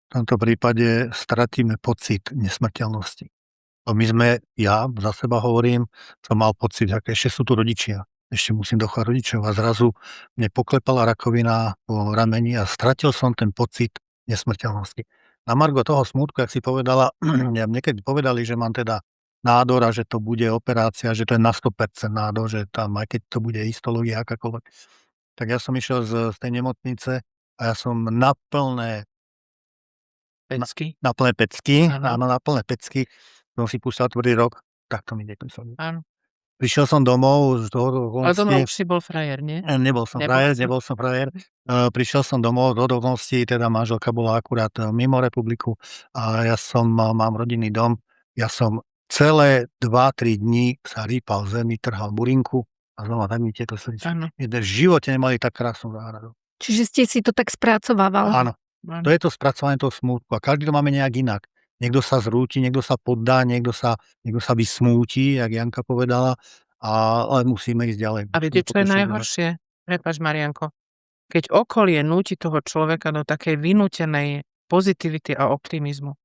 V tomto prípade stratíme pocit nesmrteľnosti. Ja za seba hovorím, som mal pocit, že ešte sú tu rodičia, ešte musím dochovať rodičov a zrazu mne poklepala rakovina po rameni a stratil som ten pocit nesmrteľnosti. Na margo toho smútku, jak si povedala, mne keď povedali, že mám teda nádor a že to bude operácia, že to je na 100% nádor, že tam, aj keď to bude histológia akákoľvek, tak ja som išiel z tej nemocnice a ja som na plné Pecky? pecky, Áno. áno, na plné pecky som si púšťal tvrdý rok, tak to mi nekleslo. Áno. Prišiel som domov z toho Ale doma už si bol frajer, nie? nebol som frajer. Prišiel som domov z okolností, teda manželka bola akurát mimo republiku a ja mám rodinný dom. Ja som celé 2-3 dní sa rýpal v zemi, trhal burinku a znova tak mi tieto srdíčky. Áno. V živote nemali tak krásnu záhradu. Čiže ste si to tak spracovával. Áno. To je to spracovanie toho smútku a každý to máme nejak inak. Niekto sa zrúti, niekto sa poddá, niekto sa vysmúti, jak Janka povedala, ale musíme ísť ďalej. A viete, čo je najhoršie? Prepáč, Marianko. Keď okolie núti toho človeka do takej vynútenej pozitivity a optimizmu.